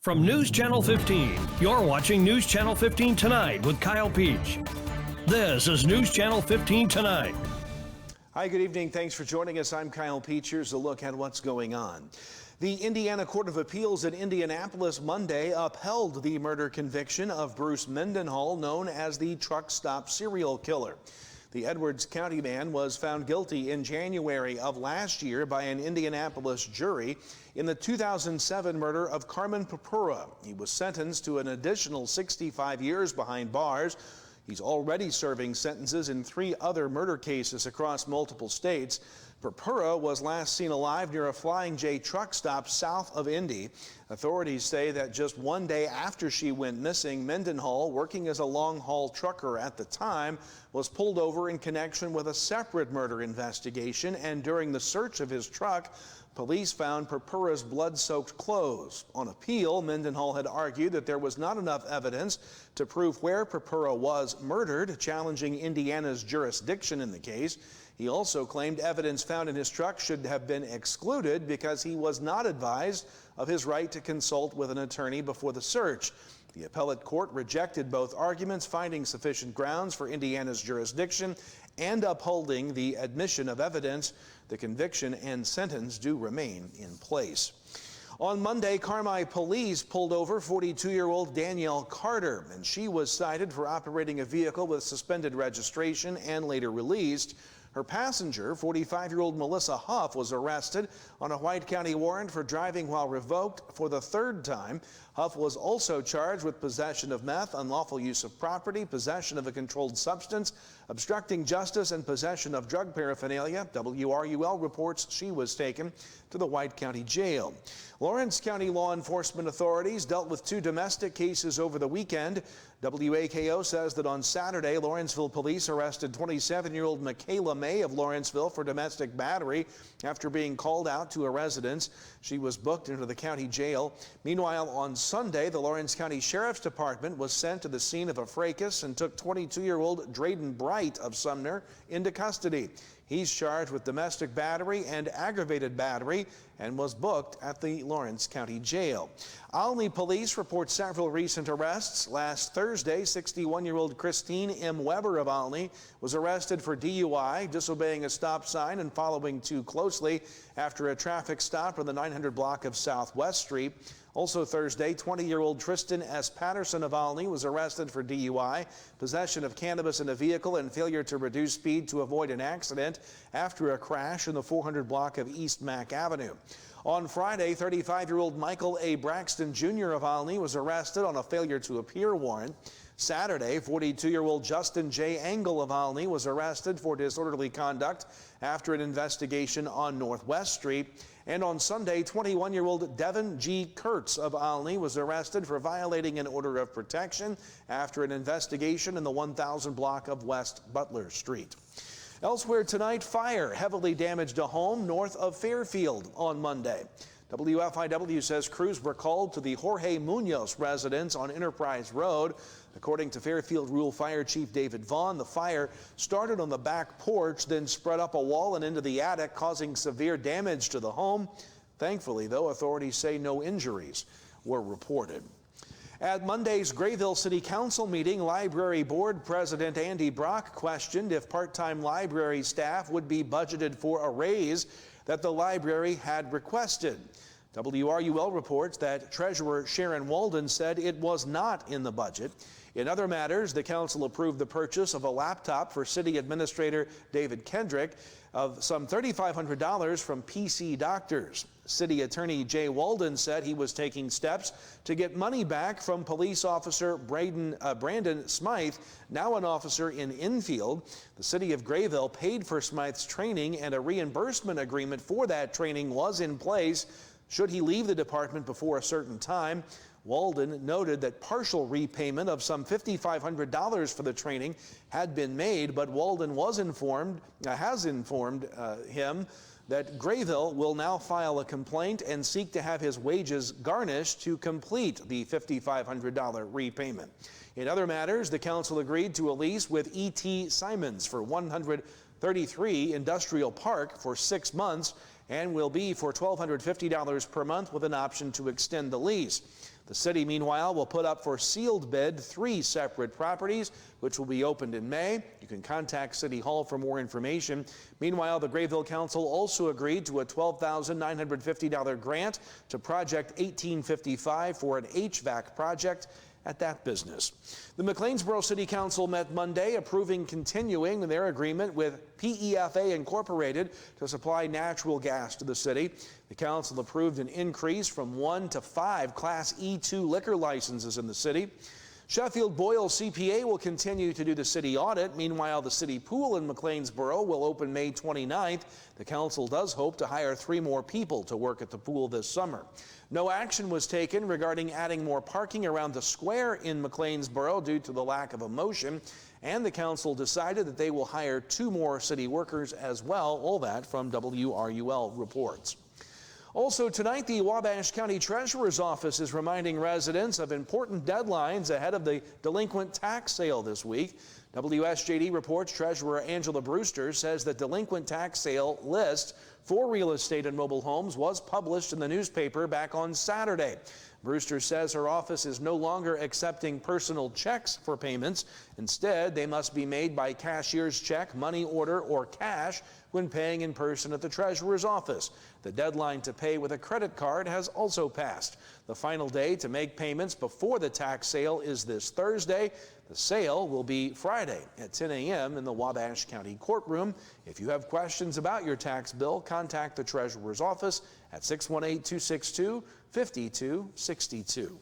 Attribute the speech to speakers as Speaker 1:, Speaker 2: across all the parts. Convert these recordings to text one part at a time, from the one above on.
Speaker 1: From News Channel 15, you're watching News Channel 15 Tonight with Kyle Peach. This is News Channel 15 Tonight.
Speaker 2: Hi, good evening. Thanks for joining us. I'm Kyle Peach. Here's a look at what's going on. The Indiana Court of Appeals in Indianapolis Monday upheld the murder conviction of Bruce Mendenhall, known as the truck stop serial killer. The Edwards County man was found guilty in January of last year by an Indianapolis jury in the 2007 murder of Carmen Purpura. He was sentenced to an additional 65 years behind bars. He's already serving sentences in 3 other murder cases across multiple states. Purpura was last seen alive near a Flying J truck stop south of Indy. Authorities say that just one day after she went missing, Mendenhall, working as a long-haul trucker at the time, was pulled over in connection with a separate murder investigation, and during the search of his truck, police found Purpura's blood-soaked clothes. On appeal, Mendenhall had argued that there was not enough evidence to prove where Purpura was murdered, challenging Indiana's jurisdiction in the case. He also claimed evidence found in his truck should have been excluded because he was not advised of his right to consult with an attorney before the search. The appellate court rejected both arguments, finding sufficient grounds for Indiana's jurisdiction and upholding the admission of evidence. The conviction and sentence do remain in place. On Monday, Carmi police pulled over 42-year-old Danielle Carter, and she was cited for operating a vehicle with suspended registration and later released. Her passenger, 45-year-old Melissa Huff, was arrested on a White County warrant for driving while revoked for the 3rd time. Huff was also charged with possession of meth, unlawful use of property, possession of a controlled substance, obstructing justice, and possession of drug paraphernalia. WRUL reports she was taken to the White County Jail. Lawrence County law enforcement authorities dealt with 2 domestic cases over the weekend. WAKO says that on Saturday, Lawrenceville police arrested 27-year-old Michaela May of Lawrenceville for domestic battery after being called out to a residence. She was booked into the county jail. Meanwhile, on Sunday, the Lawrence County Sheriff's Department was sent to the scene of a fracas and took 22-year-old Drayden Bright of Sumner into custody. He's charged with domestic battery and aggravated battery and was booked at the Lawrence County Jail. Olney police report several recent arrests. Last Thursday, 61-year-old Christine M. Weber of Olney was arrested for DUI, disobeying a stop sign and following too closely after a traffic stop on the 900 block of Southwest Street. Also Thursday, 20-year-old Tristan S. Patterson of Olney was arrested for DUI, possession of cannabis in a vehicle, and failure to reduce speed to avoid an accident after a crash in the 400 block of East Mack Avenue. On Friday, 35-year-old Michael A. Braxton Jr. of Olney was arrested on a failure to appear warrant. Saturday, 42-year-old Justin J. Engel of Olney was arrested for disorderly conduct after an investigation on Northwest Street. And on Sunday, 21-year-old Devin G. Kurtz of Olney was arrested for violating an order of protection after an investigation in the 1000 block of West Butler Street. Elsewhere tonight, fire heavily damaged a home north of Fairfield on Monday. WFIW says crews were called to the Jorge Munoz residence on Enterprise Road. According to Fairfield Rural Fire Chief David Vaughn, the fire started on the back porch, then spread up a wall and into the attic, causing severe damage to the home. Thankfully, though, authorities say no injuries were reported. At Monday's Grayville City Council meeting, Library Board President Andy Brock questioned if part-time library staff would be budgeted for a raise that the library had requested. WRUL reports that Treasurer Sharon Walden said it was not in the budget. In other matters, the council approved the purchase of a laptop for City Administrator David Kendrick of some $3,500 from PC Doctors. City Attorney Jay Walden said he was taking steps to get money back from police officer Brandon Smythe, now an officer in Enfield. The city of Grayville paid for Smythe's training, and a reimbursement agreement for that training was in place should he leave the department before a certain time. Walden noted that partial repayment of some $5,500 for the training had been made, but Walden has informed him that Grayville will now file a complaint and seek to have his wages garnished to complete the $5,500 repayment. In other matters, the council agreed to a lease with E.T. Simons for 133 Industrial Park for 6 months and will be for $1,250 per month with an option to extend the lease. The city, meanwhile, will put up for sealed bid 3 separate properties, which will be opened in May. You can contact City Hall for more information. Meanwhile, the Grayville Council also agreed to a $12,950 grant to Project 1855 for an HVAC project at that business. The McLeansboro City Council met Monday, approving continuing their agreement with PEFA Incorporated to supply natural gas to the city. The council approved an increase from 1 to 5 Class E2 liquor licenses in the city. Sheffield Boyle CPA will continue to do the city audit. Meanwhile, the city pool in McLeansboro will open May 29th. The council does hope to hire 3 more people to work at the pool this summer. No action was taken regarding adding more parking around the square in McLeansboro due to the lack of a motion, and the council decided that they will hire 2 more city workers as well. All that from WRUL reports. Also tonight, the Wabash County Treasurer's Office is reminding residents of important deadlines ahead of the delinquent tax sale this week. WSJD reports Treasurer Angela Brewster says the delinquent tax sale list for real estate and mobile homes was published in the newspaper back on Saturday. Brewster says her office is no longer accepting personal checks for payments. Instead, they must be made by cashier's check, money order, or cash when paying in person at the treasurer's office. The deadline to pay with a credit card has also passed. The final day to make payments before the tax sale is this Thursday. The sale will be Friday at 10 a.m. in the Wabash County courtroom. If you have questions about your tax bill, contact the treasurer's office at 618-262-5262.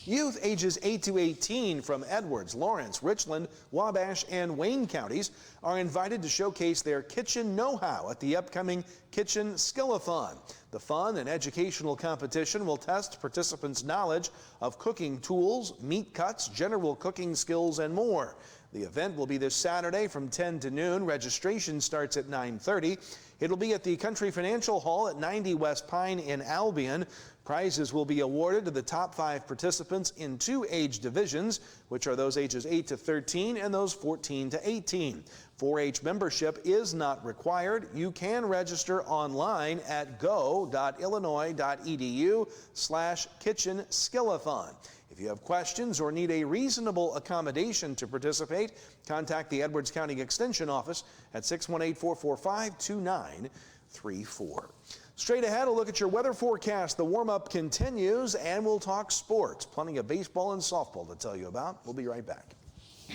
Speaker 2: Youth ages 8 to 18 from Edwards, Lawrence, Richland, Wabash, and Wayne counties are invited to showcase their kitchen know-how at the upcoming Kitchen Skillathon. The fun and educational competition will test participants' knowledge of cooking tools, meat cuts, general cooking skills, and more. The event will be this Saturday from 10 to noon. Registration starts at 9:30. It'll be at the Country Financial Hall at 90 West Pine in Albion. Prizes will be awarded to the top 5 participants in 2 age divisions, which are those ages 8 to 13 and those 14 to 18. 4-H membership is not required. You can register online at go.illinois.edu/Kitchen Skillathon. If you have questions or need a reasonable accommodation to participate, contact the Edwards County Extension Office at 618-445-2934. Straight ahead, a look at your weather forecast. The warm-up continues, and we'll talk sports. Plenty of baseball and softball to tell you about. We'll be right back.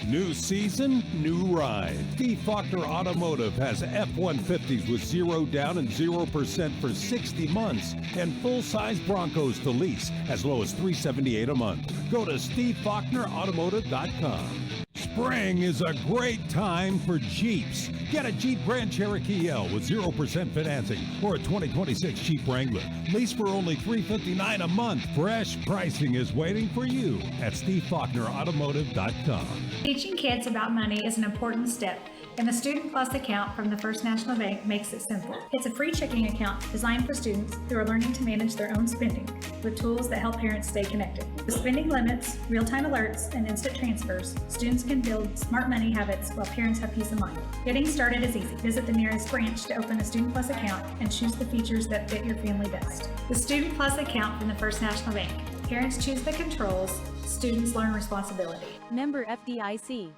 Speaker 3: New season, new ride. Steve Faulkner Automotive has F-150s with 0 down and 0% for 60 months and full-size Broncos to lease as low as $378 a month. Go to SteveFaulknerAutomotive.com. Spring is a great time for Jeeps. Get a Jeep Grand Cherokee L with 0% financing or a 2026 Jeep Wrangler. Lease for only $359 a month. Fresh pricing is waiting for you at SteveFaulknerAutomotive.com.
Speaker 4: Teaching kids about money is an important step, and the Student Plus account from the First National Bank makes it simple. It's a free checking account designed for students who are learning to manage their own spending with tools that help parents stay connected. With spending limits, real-time alerts, and instant transfers, students can build smart money habits while parents have peace of mind. Getting started is easy. Visit the nearest branch to open a Student Plus account and choose the features that fit your family best. The Student Plus account from the First National Bank. Parents choose the controls, students learn responsibility.
Speaker 5: Member FDIC.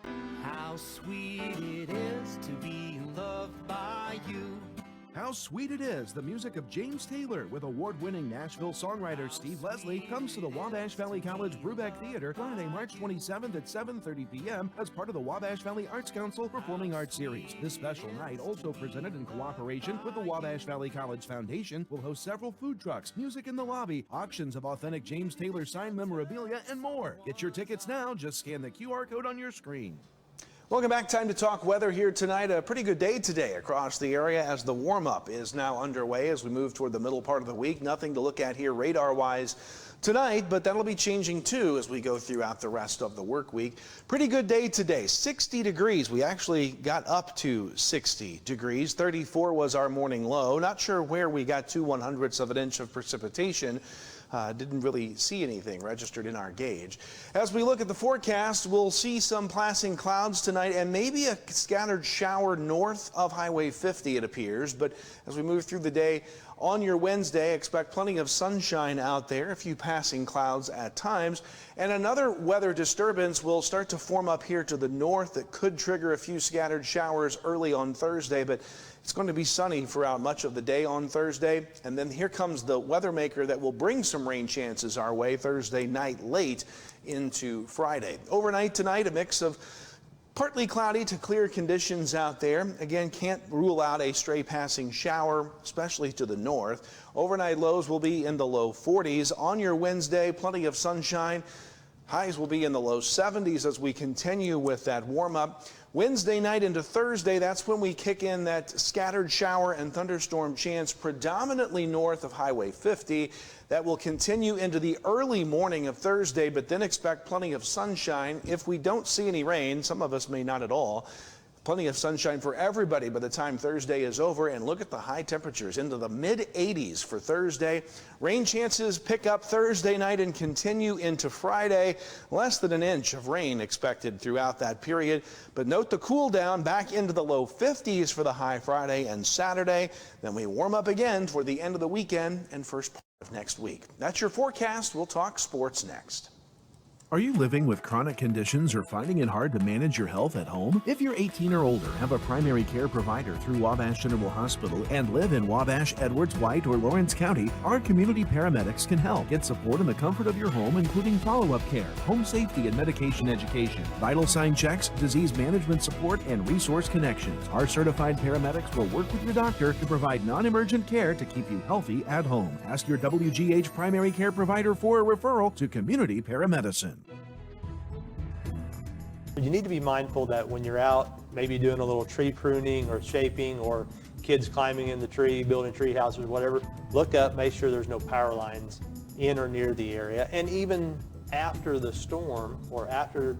Speaker 6: How sweet it is to be loved by you.
Speaker 7: How Sweet It Is, the music of James Taylor with award-winning Nashville songwriter Steve Leslie, comes to the Wabash Valley College Brubeck Theater Friday, March 27th at 7:30 p.m. as part of the Wabash Valley Arts Council Performing Arts Series. This special night, also presented in cooperation with the Wabash Valley College Foundation, will host several food trucks, music in the lobby, auctions of authentic James Taylor signed memorabilia, and more. Get your tickets now. Just scan the QR code on your screen.
Speaker 2: Welcome back. Time to talk weather here tonight. A pretty good day today across the area as the warm-up is now underway as we move toward the middle part of the week. Nothing to look at here radar-wise tonight, but that'll be changing too as we go throughout the rest of the work week. Pretty good day today. 60 degrees. We actually got up to 60 degrees. 34 was our morning low. Not sure where we got 2/100ths of an inch of precipitation. Didn't really see anything registered in our gauge. As we look at the forecast, we'll see some passing clouds tonight and maybe a scattered shower north of Highway 50, it appears. But as we move through the day, On your Wednesday, expect plenty of sunshine out there, a few passing clouds at times, and another weather disturbance will start to form up here to the north that could trigger a few scattered showers early on Thursday, but it's going to be sunny throughout much of the day on Thursday. And then here comes the weather maker that will bring some rain chances our way Thursday night late into Friday. Overnight tonight, a mix of partly cloudy to clear conditions out there. Again, can't rule out a stray passing shower, especially to the north. Overnight lows will be in the low 40s. On your Wednesday, plenty of sunshine. Highs will be in the low 70s as we continue with that warm up. Wednesday night into Thursday, that's when we kick in that scattered shower and thunderstorm chance predominantly north of Highway 50. That will continue into the early morning of Thursday, but then expect plenty of sunshine. If we don't see any rain, some of us may not at all. Plenty of sunshine for everybody by the time Thursday is over. And look at the high temperatures into the mid 80s for Thursday. Rain chances pick up Thursday night and continue into Friday. Less than an inch of rain expected throughout that period. But note the cool down back into the low 50s for the high Friday and Saturday. Then we warm up again toward the end of the weekend and first part of next week. That's your forecast. We'll talk sports next.
Speaker 7: Are you living with chronic conditions or finding it hard to manage your health at home? If you're 18 or older, have a primary care provider through Wabash General Hospital, and live in Wabash, Edwards, White, or Lawrence County, our community paramedics can help. Get support in the comfort of your home, including follow-up care, home safety and medication education, vital sign checks, disease management support, and resource connections. Our certified paramedics will work with your doctor to provide non-emergent care to keep you healthy at home. Ask your WGH primary care provider for a referral to community paramedicine.
Speaker 5: You need to be mindful that when you're out, maybe doing a little tree pruning or shaping, or kids climbing in the tree, building tree houses, whatever, look up, make sure there's no power lines in or near the area. And even after the storm or after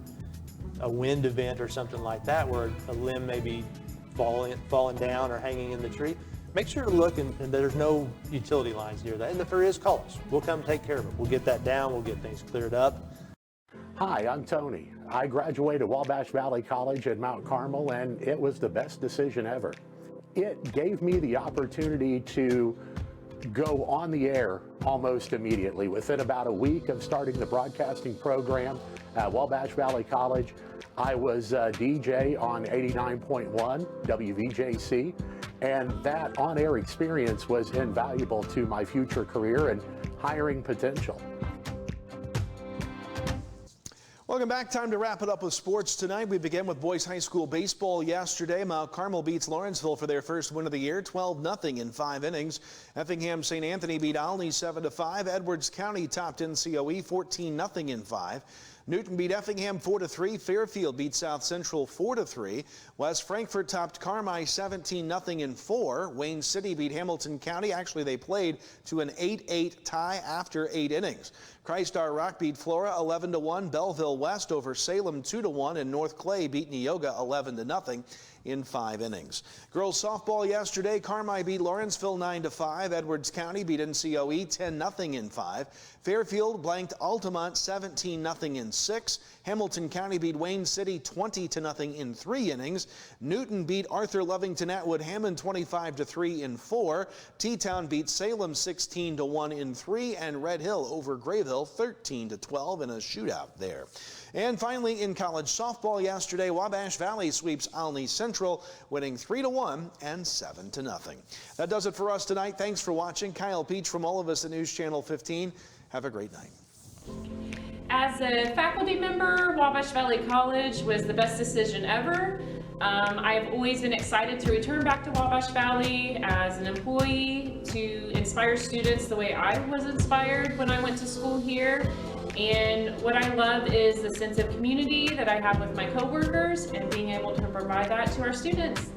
Speaker 5: a wind event or something like that, where a limb may be falling down or hanging in the tree, make sure to look and there's no utility lines near that. And if there is, call us. We'll come take care of it. We'll get that down. We'll get things cleared up.
Speaker 8: Hi, I'm Tony. I graduated Wabash Valley College in Mount Carmel, and it was the best decision ever. It gave me the opportunity to go on the air almost immediately. Within about a week of starting the broadcasting program at Wabash Valley College, I was a DJ on 89.1 WVJC, and that on-air experience was invaluable to my future career and hiring potential.
Speaker 2: Welcome back. Time to wrap it up with sports tonight. We begin with boys high school baseball yesterday. Mount Carmel beats Lawrenceville for their first win of the year, 12-0 in 5 innings. Effingham St. Anthony beat Olney 7-5. Edwards County topped NCOE 14-0 in 5. Newton beat Effingham 4-3. Fairfield beat South Central 4-3. West Frankfort topped Carmi 17-0 in 4. Wayne City beat Hamilton County. Actually, they played to an 8-8 tie after 8 innings. Christ Our Rock beat Flora 11-1. Belleville West over Salem 2-1, and North Clay beat Neoga 11-0 in 5 innings. Girls softball yesterday, Carmi beat Lawrenceville 9-5. Edwards County beat NCOE 10-0 in 5. Fairfield blanked Altamont 17-0 in 6. Hamilton County beat Wayne City 20-0 in 3 innings. Newton beat Arthur Lovington Atwood Hammond 25-3 in 4. T-Town beat Salem 16-1 in 3, and Red Hill over Grayville 13-12 in a shootout there. And finally, in college softball yesterday, Wabash Valley sweeps Olney Central, winning 3-1 and 7-0. That does it for us tonight. Thanks for watching. Kyle Peach from all of us at News Channel 15. Have a great night.
Speaker 9: As a faculty member, Wabash Valley College was the best decision ever. I've always been excited to return back to Wabash Valley as an employee to inspire students the way I was inspired when I went to school here. And what I love is the sense of community that I have with my coworkers and being able to provide that to our students.